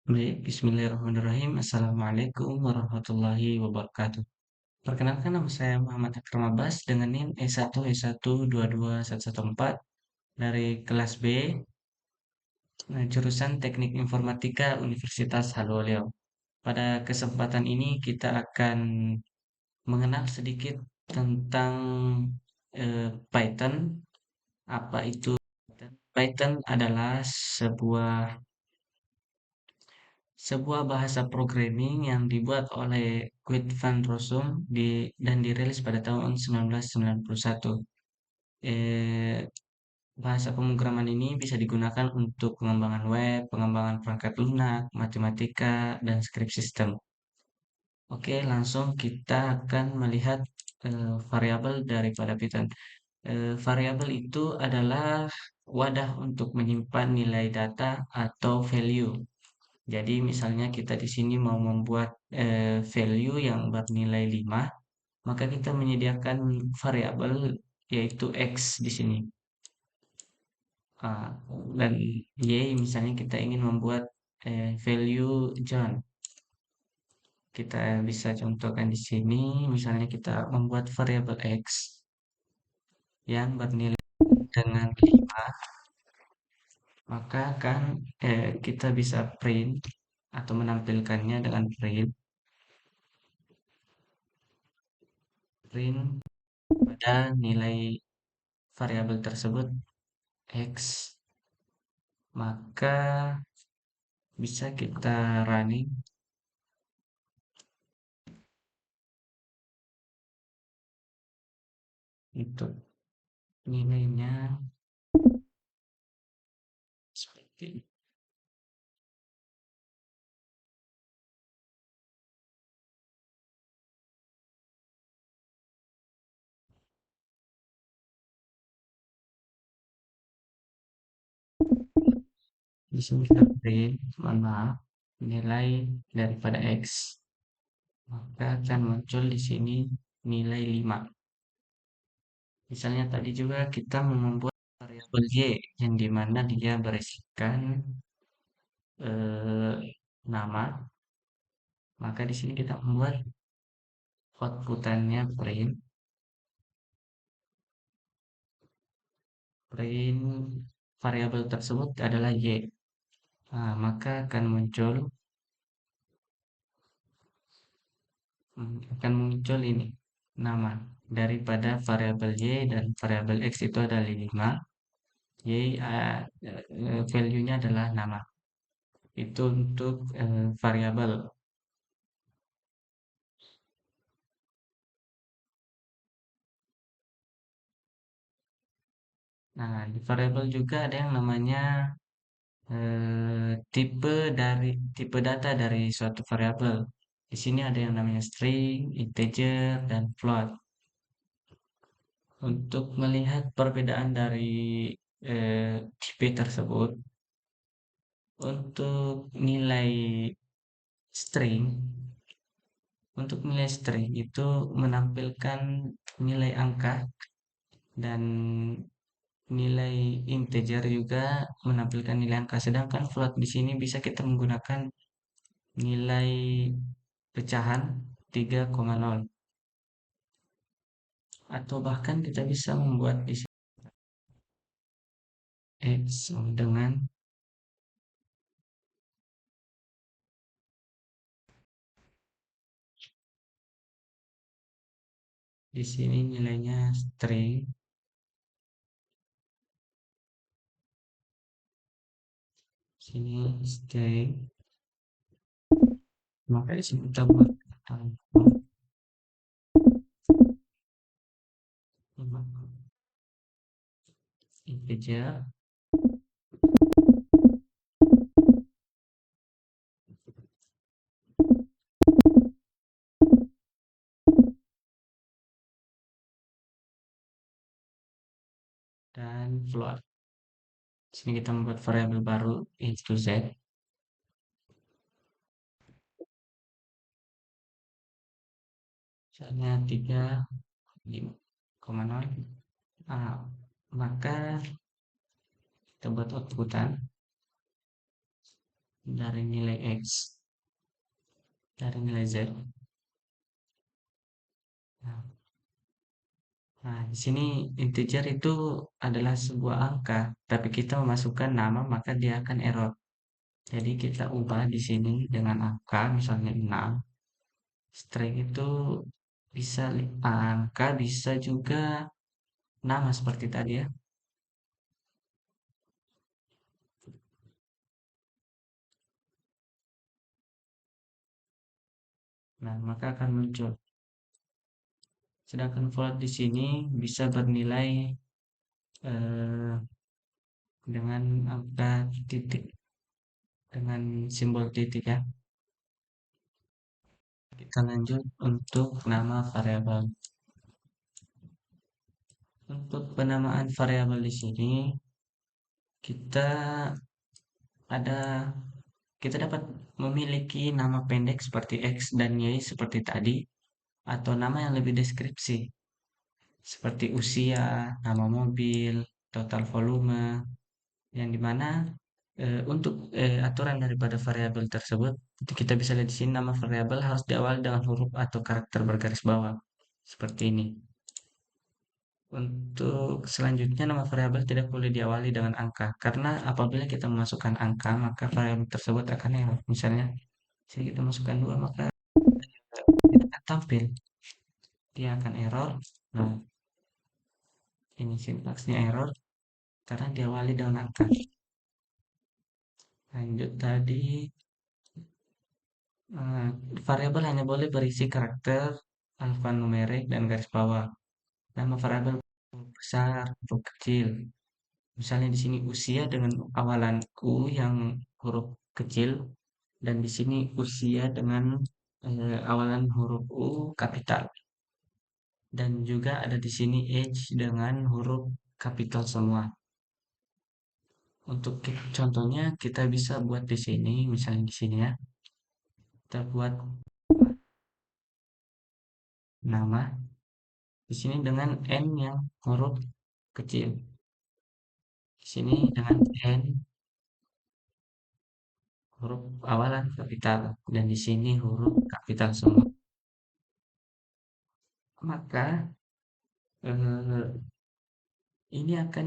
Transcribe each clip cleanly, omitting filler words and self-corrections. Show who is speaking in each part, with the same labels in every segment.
Speaker 1: Baik, bismillahirrahmanirrahim. Assalamualaikum warahmatullahi wabarakatuh. Perkenalkan nama saya Muhammad Akram Abbas dengan NIM E1E1221114 dari kelas B, jurusan Teknik Informatika Universitas Haloluau. Pada kesempatan ini kita akan mengenal sedikit tentang Python. Apa itu Python? Python adalah sebuah bahasa programming yang dibuat oleh Quid van Rossum dan dirilis pada tahun 1991. Eh, Bahasa pemrograman ini bisa digunakan untuk pengembangan web, pengembangan perangkat lunak, matematika, dan script system. Oke, langsung kita akan melihat variabel daripada Python. Variabel itu adalah wadah untuk menyimpan nilai data atau value. Jadi misalnya kita di sini mau membuat value yang bernilai 5, maka kita menyediakan variabel yaitu x di sini. Ah, dan y misalnya kita ingin membuat value John. Kita bisa contohkan di sini, misalnya kita membuat variabel x yang bernilai dengan 5, maka kan kita bisa print atau menampilkannya dengan print pada nilai variabel tersebut x, maka bisa kita running untuk nilainya seperti ini. Di sini kita print, mohon maaf, nilai daripada x, maka akan muncul di sini nilai 5. Misalnya tadi juga kita membuat variabel y yang dimana dia berisikan eh, nama, maka di sini kita membuat outputannya print variabel tersebut adalah y. Nah, maka akan muncul ini nama daripada variabel y dan variabel x itu adalah 5. Value-nya adalah nama. Itu untuk variabel. Nah, di variabel juga ada yang namanya tipe data dari suatu variabel. Di sini ada yang namanya string, integer, dan float. Untuk melihat perbedaan dari tipe tersebut, untuk nilai string, itu menampilkan nilai angka, dan nilai integer juga menampilkan nilai angka. Sedangkan float di sini bisa kita menggunakan nilai pecahan 3,0, atau bahkan kita bisa membuat di sini x dengan di sini nilainya string, sini string, maka di sini kita buat integer dan float. Di sini kita membuat variabel baru into z, misalnya 3,0. Ah, maka kita buat outputan dari nilai X, dari nilai Z. Nah, di sini integer itu adalah sebuah angka, tapi kita memasukkan nama maka dia akan error. Jadi kita ubah di sini dengan angka, misalnya 6. String itu bisa angka, bisa juga nama seperti tadi ya. Nah, maka akan muncul. Sedangkan float di sini bisa bernilai eh, dengan angka titik, dengan simbol titik ya. Kita lanjut untuk nama variabel. Untuk penamaan variabel di sini kita ada kita dapat memiliki nama pendek seperti X dan Y seperti tadi, atau nama yang lebih deskripsi seperti usia, nama mobil, total volume, yang dimana untuk aturan daripada variabel tersebut kita bisa lihat di sini nama variabel harus diawali dengan huruf atau karakter bergaris bawah seperti ini. Untuk selanjutnya nama variabel tidak boleh diawali dengan angka karena apabila kita memasukkan angka maka variabel tersebut akan error. Misalnya jika kita masukkan 2 maka tidak akan tampil, dia akan error. Nah, ini sintaksnya error karena diawali dengan angka. Lanjut tadi, eh, variabel hanya boleh berisi karakter alfanumerik dan garis bawah. Nama variabel huruf besar, huruf kecil. Misalnya di sini usia dengan awalan U yang huruf kecil, dan di sini usia dengan awalan huruf U kapital. Dan juga ada di sini age dengan huruf kapital semua. Untuk contohnya kita bisa buat di sini, misalnya di sini ya. Kita buat nama di sini dengan N yang huruf kecil. Di sini dengan N huruf awalan kapital dan di sini huruf kapital semua. Maka eh, ini akan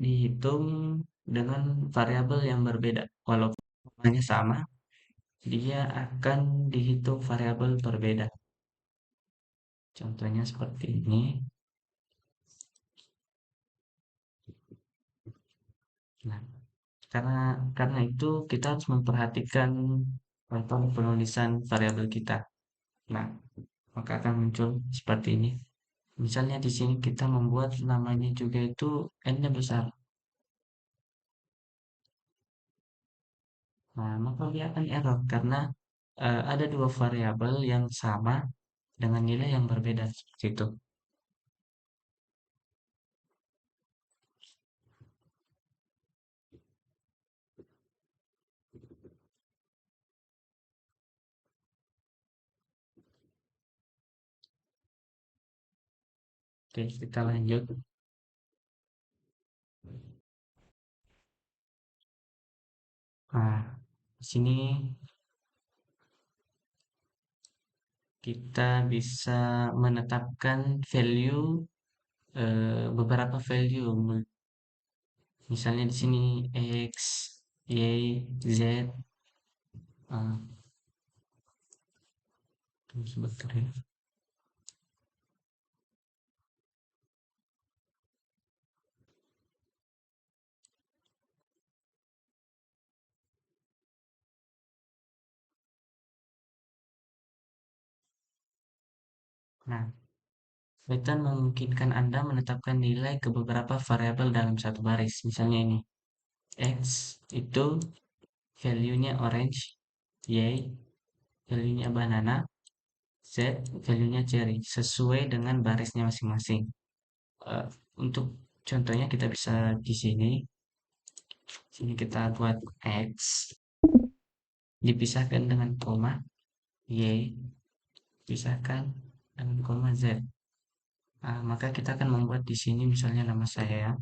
Speaker 1: dihitung dengan variabel yang berbeda. Walaupun namanya sama, dia akan dihitung variabel berbeda. Contohnya seperti ini. Nah, karena itu kita harus memperhatikan contoh penulisan variabel kita. Nah, maka akan muncul seperti ini. Misalnya di sini kita membuat namanya juga itu n-nya besar. Nah, maka dia akan error karena ada dua variabel yang sama dengan nilai yang berbeda seperti itu. Oke, kita lanjut. Nah, di sini kita bisa menetapkan value beberapa value. Misalnya di sini X, Y, Z. ah, Tunggu sebentar ya. Nah, Python memungkinkan Anda menetapkan nilai ke beberapa variabel dalam satu baris. Misalnya ini, X itu value-nya orange, Y value-nya banana, Z value-nya cherry, sesuai dengan barisnya masing-masing. Eh, untuk contohnya kita bisa di sini, kita buat X dipisahkan dengan koma, Y dipisahkan dengan koma Z. Maka kita akan membuat di sini misalnya nama saya.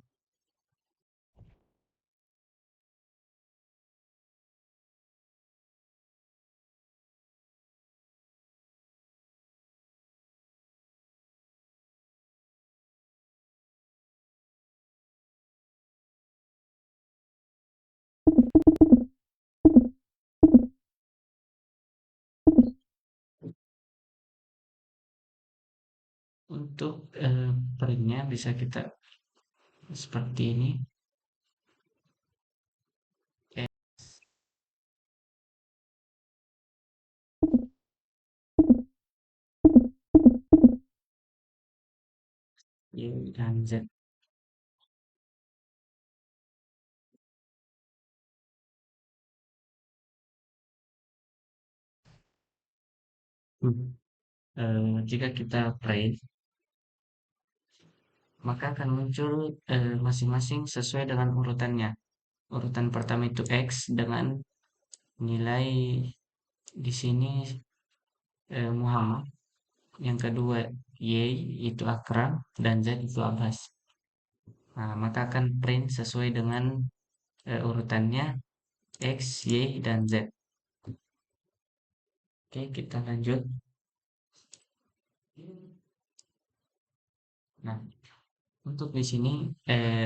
Speaker 1: Untuk printnya bisa kita seperti ini. Eh, Y dan Z. Jika kita print, maka akan muncul masing-masing sesuai dengan urutannya. Urutan pertama itu X dengan nilai di sini Muhammad. Yang kedua Y itu Akram dan Z itu Abbas. Nah, maka akan print sesuai dengan urutannya X, Y, dan Z. Oke, kita lanjut. Nah, untuk di sini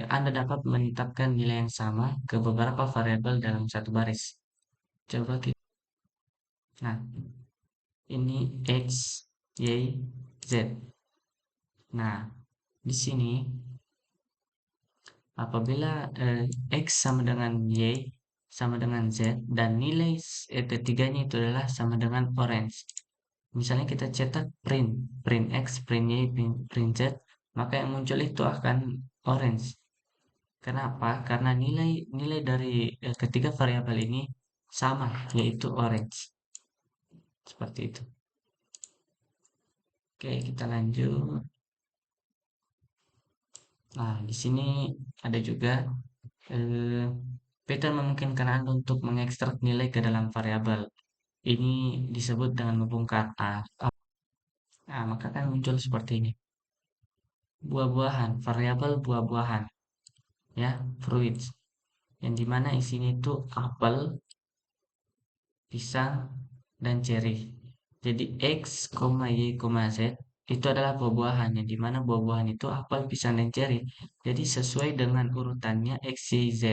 Speaker 1: Anda dapat menetapkan nilai yang sama ke beberapa variabel dalam satu baris. Coba kita. Nah, ini X, Y, Z. Nah, di sini apabila X sama dengan Y sama dengan Z dan nilai ketiganya itu adalah sama dengan orange. Misalnya kita cetak print, print X, print Y, print Z, maka yang muncul itu akan orange. Kenapa? Karena nilai nilai dari ketiga variabel ini sama, yaitu orange. Seperti itu. Oke, kita lanjut. Nah, di sini ada juga eh, Python memungkinkan Anda untuk mengekstrak nilai ke dalam variabel. Ini disebut dengan membongkar A. Nah, maka kan muncul seperti ini. Buah-buahan, variabel buah-buahan, ya, fruits. Yang dimana isinya itu apel, pisang, dan cherry. Jadi X, Y, Z itu adalah buah-buahan yang dimana buah-buahan itu apel, pisang, dan cherry. Jadi sesuai dengan urutannya X, Y, Z,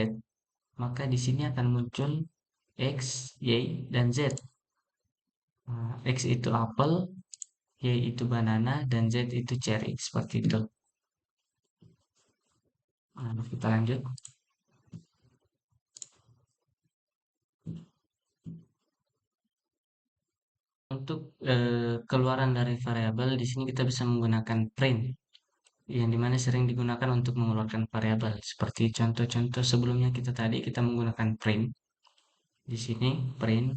Speaker 1: maka di sini akan muncul X, Y, dan Z. Nah, X itu apel, Y itu banana, dan Z itu cherry. Seperti itu. Nah, kita lanjut. Untuk keluaran dari variabel, di sini kita bisa menggunakan print, yang dimana sering digunakan untuk mengeluarkan variabel. Seperti contoh-contoh sebelumnya kita menggunakan print. Di sini print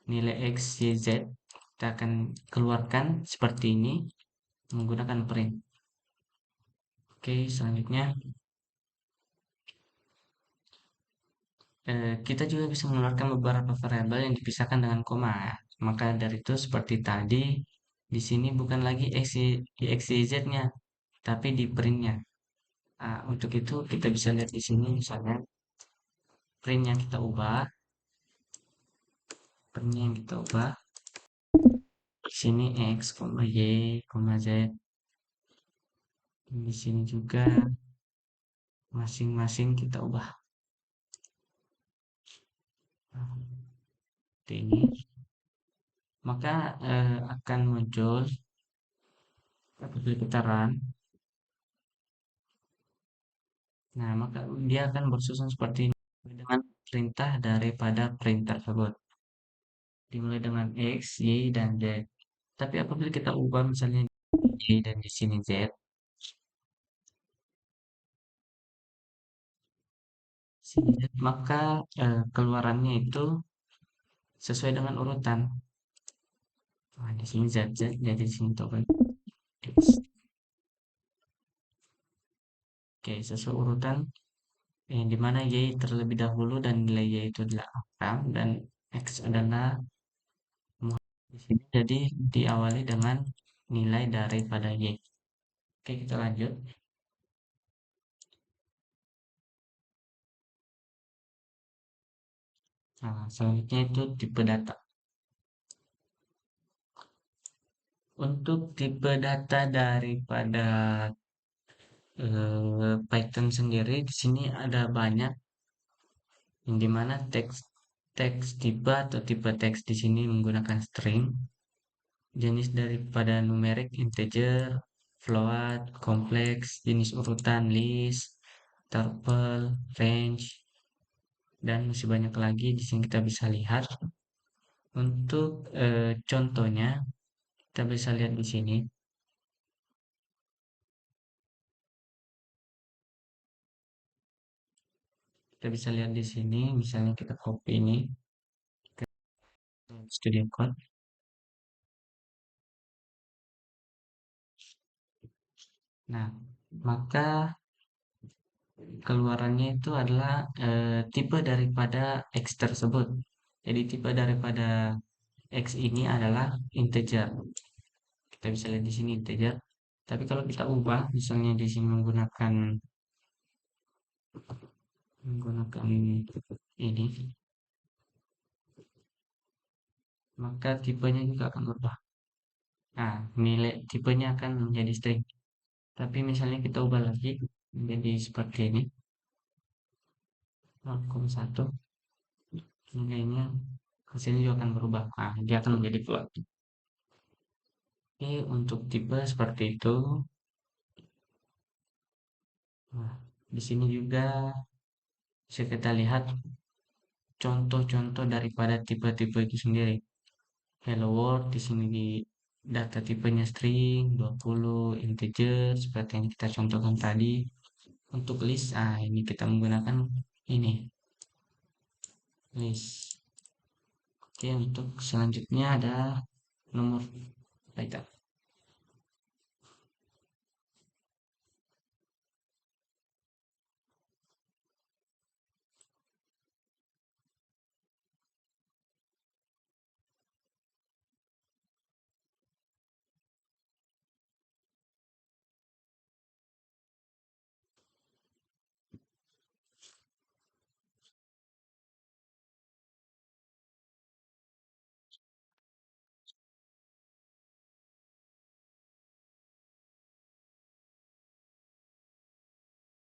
Speaker 1: nilai X, Y, Z kita akan keluarkan seperti ini menggunakan print. Oke, selanjutnya kita juga bisa mengeluarkan beberapa variabel yang dipisahkan dengan koma. Maka dari itu seperti tadi, di sini bukan lagi X, Y, Z-nya, tapi di print-nya. Nah, untuk itu kita bisa lihat di sini misalnya print yang kita ubah, print yang kita ubah. Di sini X, Y, Z. Di sini juga masing-masing kita ubah. Nah, seperti ini. Maka akan muncul apabila kita run. Nah, maka dia akan bersusun seperti ini dengan perintah daripada print tersebut. Dimulai dengan X, Y, dan Z. Tapi apabila kita ubah misalnya Y dan di sini Z, maka keluarannya itu sesuai dengan urutan. Nah, di sini Z, Z, jadi di sini token X. Oke, sesuai urutan yang dimana Y terlebih dahulu dan nilai Y itu adalah Akram dan X adalah Muhammad. Di sini jadi diawali dengan nilai daripada Y. Oke, kita lanjut. Nah, selanjutnya itu tipe data. Untuk tipe data daripada Python sendiri di sini ada banyak yang dimana teks teks tipe atau tipe teks di sini menggunakan string, jenis daripada numerik integer, float, kompleks, jenis urutan, list, tuple, range, dan masih banyak lagi di sini kita bisa lihat. Untuk contohnya, kita bisa lihat di sini. Kita bisa lihat di sini, misalnya kita copy ini ke Studio Code. Nah, maka keluarannya itu adalah tipe daripada X tersebut. Jadi tipe daripada X ini adalah integer. Kita bisa lihat di sini integer. Tapi kalau kita ubah, misalnya di sini menggunakan ini, maka tipenya juga akan berubah. Nah, nilai tipenya akan menjadi string. Tapi misalnya kita ubah lagi menjadi seperti ini, 0,1, nilainya hasilnya juga akan berubah. Nah, dia akan menjadi float. Oke, untuk tipe seperti itu. Nah, di sini juga bisa kita lihat contoh-contoh daripada tipe-tipe itu sendiri. Hello World di sini di data tipenya string, 20, integer seperti yang kita contohkan tadi. Untuk list, ini kita menggunakan ini list. Oke, untuk selanjutnya ada nomor Python.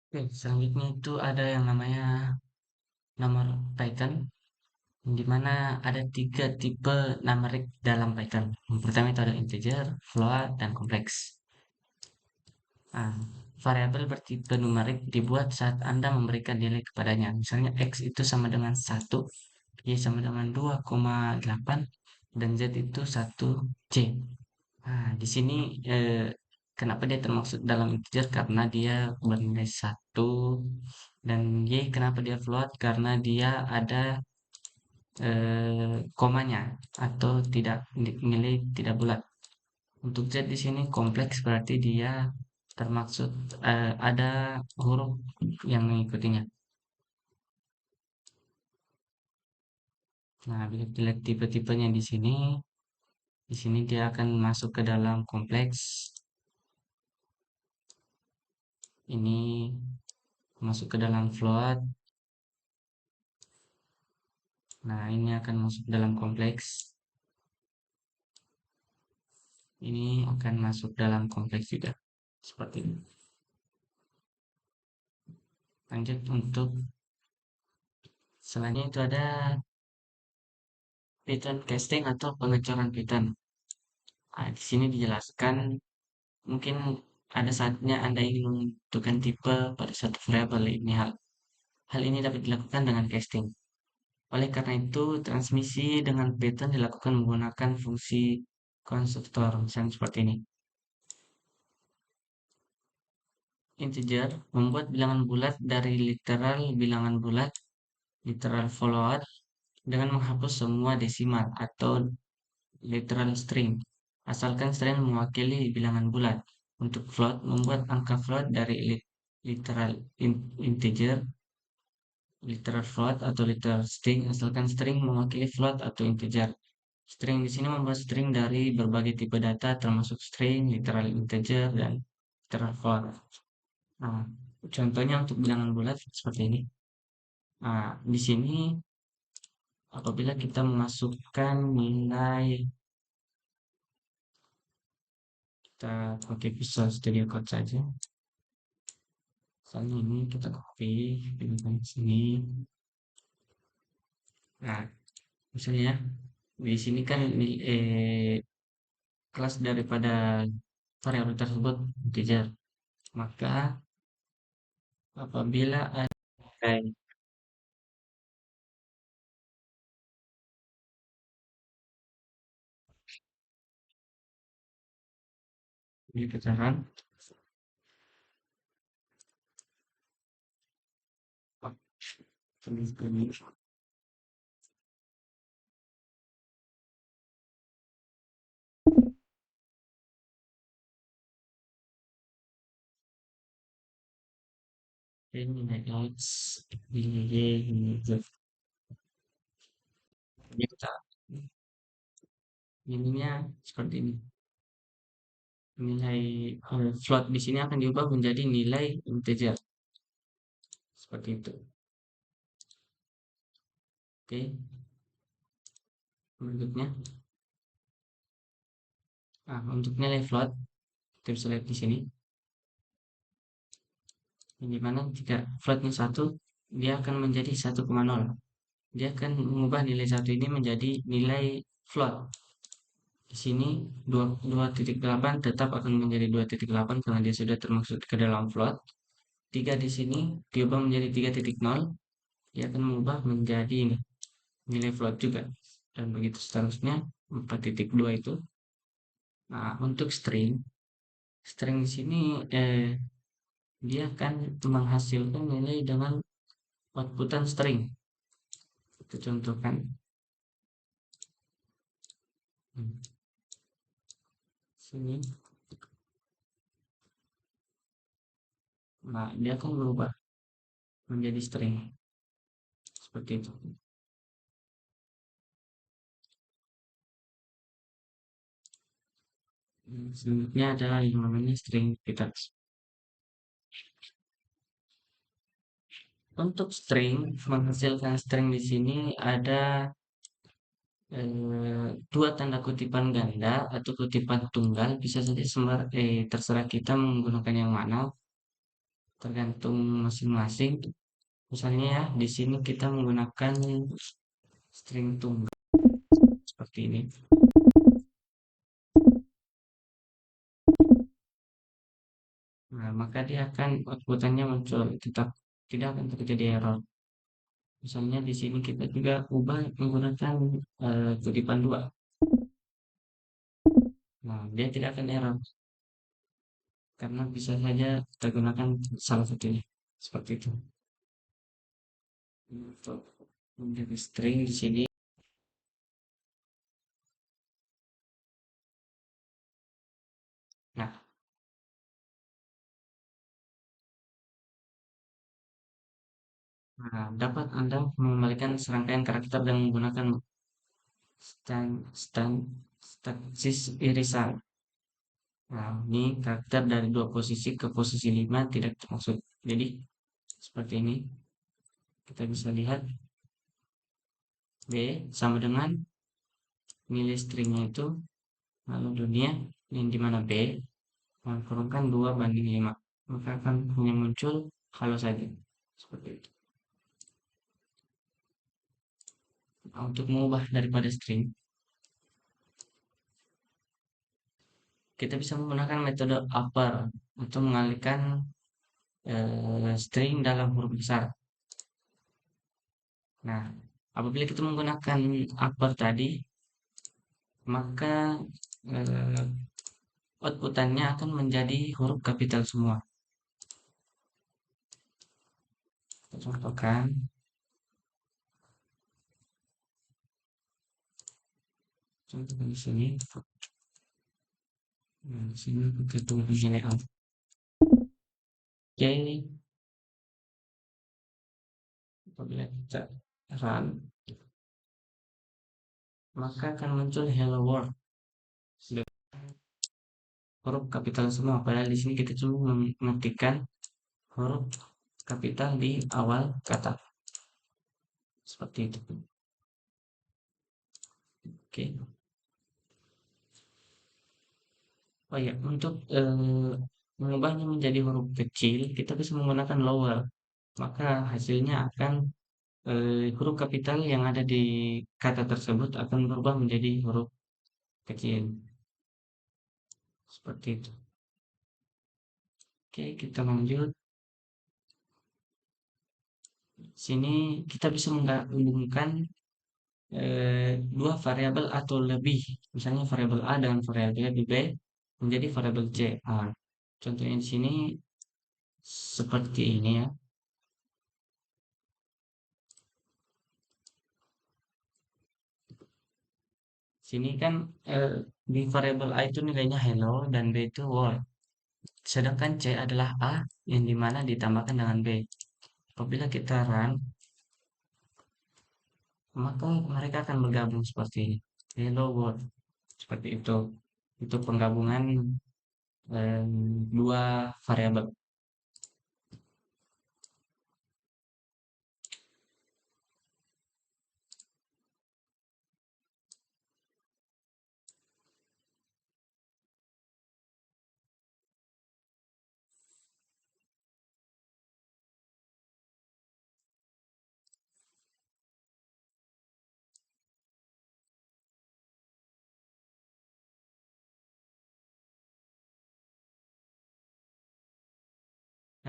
Speaker 1: Oke, selanjutnya itu ada yang namanya nomor Python, di mana ada tiga tipe numerik dalam Python. Yang pertama itu ada integer, float, dan kompleks. Nah, variabel bertipe numerik dibuat saat Anda memberikan nilai kepadanya. Misalnya X itu sama dengan 1, Y sama dengan 2,8, dan Z itu 1C. Nah, di sini kenapa dia termasuk dalam integer? Karena dia bernilai 1, dan Y kenapa dia float? Karena dia ada komanya atau tidak nilai tidak bulat. Untuk Z di sini kompleks berarti dia termaksud ada huruf yang mengikutinya. Nah, bila dilihat tipe-tipenya di sini dia akan masuk ke dalam kompleks. Ini masuk ke dalam float. Nah, ini akan masuk dalam kompleks. Ini akan masuk dalam kompleks juga. Seperti ini. Lanjut untuk selanjutnya itu ada pattern casting atau pengecoran pattern. Nah, di sini dijelaskan mungkin ada saatnya Anda ingin menentukan tipe pada satu variabel ini hal ini dapat dilakukan dengan casting. Oleh karena itu, transmisi dengan pattern dilakukan menggunakan fungsi konstruktor, misalnya seperti ini. Integer membuat bilangan bulat dari literal bilangan bulat, literal float, dengan menghapus semua desimal atau literal string, asalkan string mewakili bilangan bulat. Untuk float, membuat angka float dari literal integer, literal float atau literal string, asalkan string mewakili float atau integer. String di sini membuat string dari berbagai tipe data, termasuk string, literal integer, dan literal float. Nah, contohnya untuk bilangan bulat seperti ini. Nah, di sini apabila kita memasukkan nilai, kita pakai Visual Studio Code saja. Misalnya ini kita copy, pindah ke sini. Nah, misalnya di sini kan kelas daripada variabel tersebut integer. Maka apabila ada di keterangan ini X ini Y ini Z. Jadi kita ininya seperti ini. Nilai float di sini akan diubah menjadi nilai integer seperti itu. Oke, berikutnya. Nah, untuk nilai float kita bisa lihat di sini. Di mana jika floatnya 1, dia akan menjadi 1,0. Dia akan mengubah nilai 1 ini menjadi nilai float. Di sini 2,8 tetap akan menjadi 2,8 karena dia sudah termasuk ke dalam float. 3 di sini diubah menjadi 3,0. Dia akan mengubah menjadi ini, nilai float juga. Dan begitu seterusnya 4,2 itu. Nah, untuk string, string di sini dia akan menghasilkan nilai dengan outputan string. Kita contohkan. Sini. Nah, dia akan berubah menjadi string. Seperti itu. Selanjutnya adalah yang namanya string kita. Untuk string, menghasilkan string di sini ada dua tanda kutipan ganda atau kutipan tunggal. Bisa saja terserah kita menggunakan yang mana, tergantung masing-masing. Misalnya ya, di sini kita menggunakan string tunggal seperti ini. Nah, maka dia akan outputannya muncul, tetap tidak akan terjadi error. Misalnya di sini kita juga ubah menggunakan kutipan dua. Nah, dia tidak akan error karena bisa saja kita gunakan salah satunya seperti itu. Untuk menjadi string di sini. Nah, dapat Anda mengembalikan serangkaian karakter dengan menggunakan stasis irisan. Nah, ini karakter dari dua posisi ke posisi 5 tidak termaksud. Jadi, seperti ini. Kita bisa lihat B sama dengan nilai stringnya itu, lalu dunia yang dimana B menurunkan 2/5. Maka akan hanya muncul halo saja. Seperti itu. Nah, untuk mengubah daripada string, kita bisa menggunakan metode upper untuk mengalihkan string dalam huruf besar. Nah, apabila kita menggunakan upper tadi, maka eh, outputannya akan menjadi huruf kapital semua. Kita contohkan. Contohkan di sini. Nah, di sini kita tunggu nilai A. Oke, apabila kita run, maka akan muncul hello world. Huruf kapital semua. Padahal di sini kita cuma mengetikkan huruf kapital di awal kata. Seperti itu. Oke. Oh ya, untuk mengubahnya menjadi huruf kecil, kita bisa menggunakan lower. Maka hasilnya akan huruf kapital yang ada di kata tersebut akan berubah menjadi huruf kecil. Seperti itu. Oke, kita lanjut. Sini kita bisa menggabungkan dua variabel atau lebih, misalnya variabel A dengan variabel B menjadi variabel C. Contohnya di sini seperti ini ya. Sini kan di variabel A itu nilainya hello dan B itu world. Sedangkan C adalah A yang dimana ditambahkan dengan B. Apabila kita run, maka mereka akan bergabung seperti ini. Hello world. Seperti itu. Itu penggabungan dua variabel.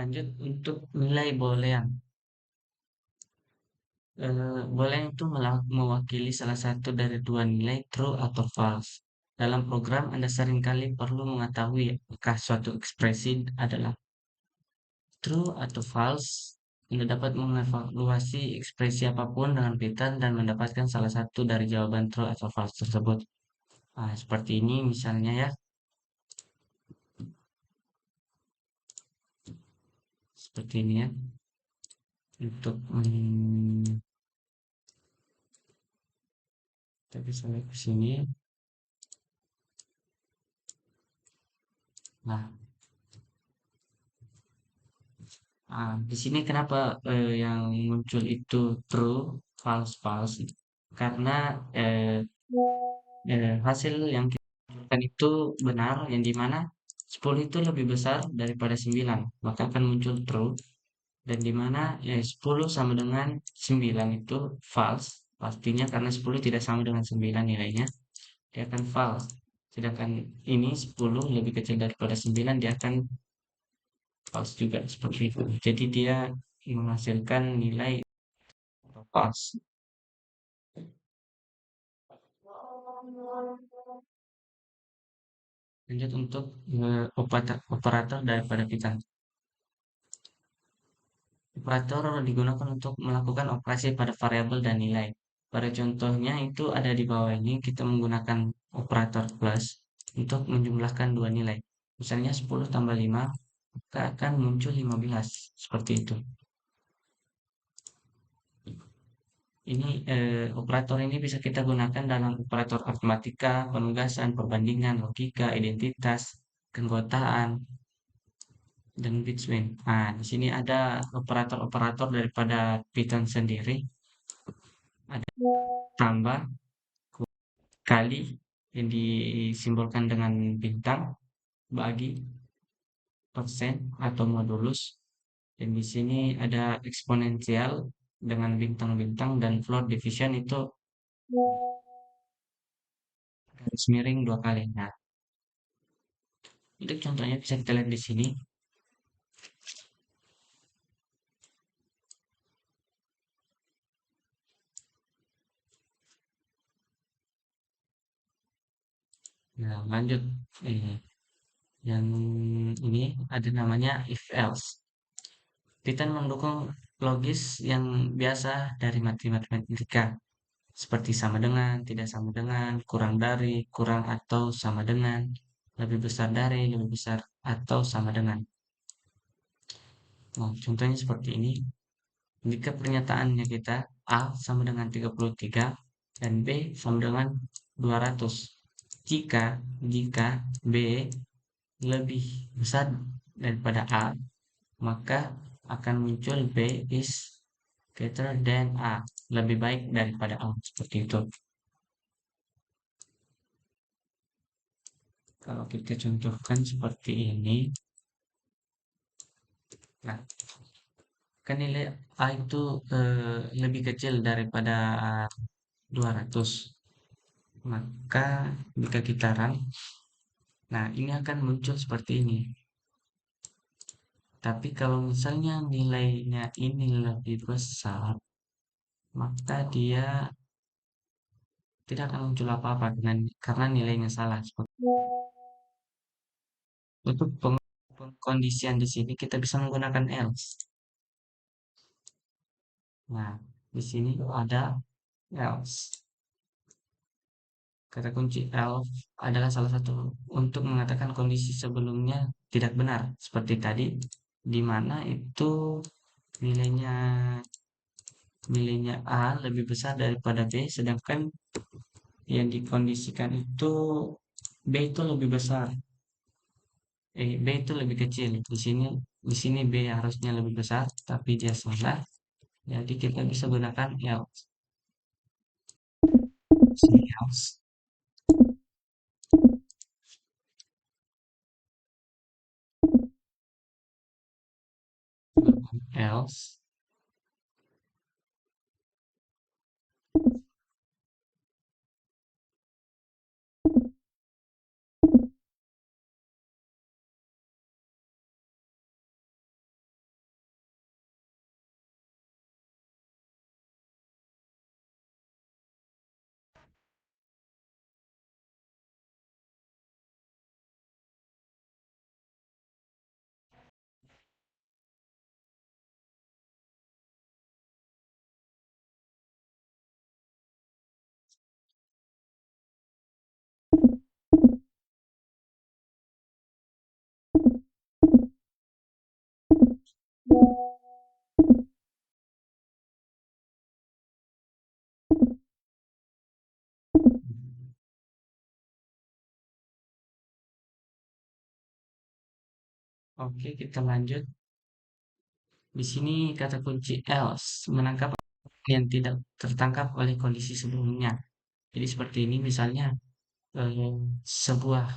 Speaker 1: Lanjut untuk nilai boolean. Boolean itu mewakili salah satu dari dua nilai true atau false. Dalam program, Anda seringkali perlu mengetahui apakah suatu ekspresi adalah true atau false. Anda dapat mengevaluasi ekspresi apapun dengan Python dan mendapatkan salah satu dari jawaban true atau false tersebut. Seperti ini misalnya ya, seperti ini ya. Untuk kita bisa lihat ke sini. Nah, di sini kenapa yang muncul itu true, false, false? Karena eh, hasil yang kita dapatkan itu benar, yang dimana 10 itu lebih besar daripada 9, maka akan muncul true. Dan dimana 10 sama dengan 9 itu false, pastinya karena 10 tidak sama dengan 9 nilainya, dia akan false. Sedangkan ini 10 lebih kecil daripada 9, dia akan false juga seperti itu. Jadi dia menghasilkan nilai false. Lanjut untuk operator daripada Python. Operator digunakan untuk melakukan operasi pada variabel dan nilai. Pada contohnya itu ada di bawah ini, kita menggunakan operator plus untuk menjumlahkan dua nilai. Misalnya 10 tambah 5, maka akan muncul 15. Seperti itu. Ini operator ini bisa kita gunakan dalam operator matematika, penugasan, perbandingan, logika, identitas, keanggotaan, dan between. Di sini ada operator-operator daripada Python sendiri. Ada tambah, kali yang disimbolkan dengan bintang, bagi, persen atau modulus. Dan di sini ada eksponensial dengan bintang-bintang dan floor division itu garis miring dua kali. Nah, untuk contohnya bisa kita lihat di sini. Nah, lanjut. Eh, yang ini ada namanya if else. Python mendukung logis yang biasa dari matematika, seperti sama dengan, tidak sama dengan, kurang dari, kurang atau sama dengan, lebih besar dari, lebih besar atau sama dengan. Nah, contohnya seperti ini. Jika pernyataannya kita A sama dengan 33 dan B sama dengan 200. Jika jika B lebih besar daripada A, maka akan muncul B is greater than A, lebih baik daripada A, seperti itu. Kalau kita contohkan seperti ini, nah, kan nilai A itu lebih kecil daripada 200. Maka jika kita run, nah ini akan muncul seperti ini. Tapi kalau misalnya nilainya ini lebih besar, maka dia tidak akan muncul apa-apa karena nilainya salah. Untuk pengkondisian di sini kita bisa menggunakan else. Nah, di sini ada else. Kata kunci else adalah salah satu untuk mengatakan kondisi sebelumnya tidak benar. Seperti tadi, di mana itu nilainya nilainya A lebih besar daripada B, sedangkan yang dikondisikan itu B itu lebih besar. B itu lebih kecil. Di sini B harusnya lebih besar, tapi dia salah. Jadi kita bisa gunakan else. Sini else. Else. Oke, kita lanjut. Di sini kata kunci else menangkap yang tidak tertangkap oleh kondisi sebelumnya. Jadi seperti ini misalnya sebuah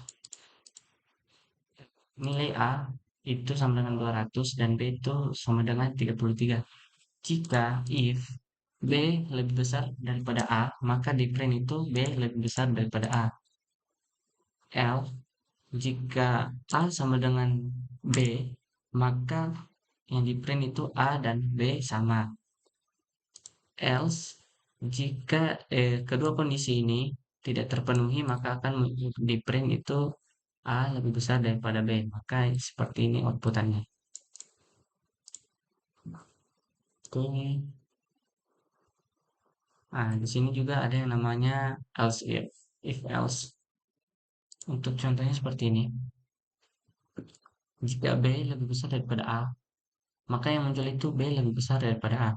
Speaker 1: nilai A itu sama dengan 200 dan B itu sama dengan 33. Jika if B lebih besar daripada A, maka di print itu B lebih besar daripada A. Else jika A sama dengan B, maka yang di print itu A dan B sama. Else jika kedua kondisi ini tidak terpenuhi, maka akan di print itu A lebih besar daripada B. Maka seperti ini outputannya. Oke. Nah, di sini juga ada yang namanya else if else. Untuk contohnya seperti ini. Jika B lebih besar daripada A, maka yang muncul itu B lebih besar daripada A.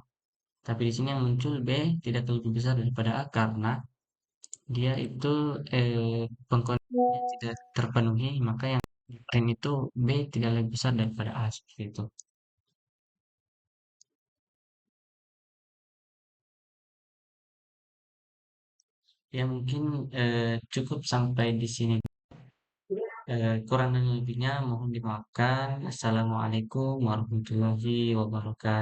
Speaker 1: Tapi di sini yang muncul B tidak lebih besar daripada A karena dia itu pengkondisinya tidak terpenuhi, maka yang di print itu B tidak lebih besar daripada A seperti itu. Ya mungkin cukup sampai di sini. Kurang dan lebihnya mohon dimaafkan. Assalamualaikum warahmatullahi wabarakatuh.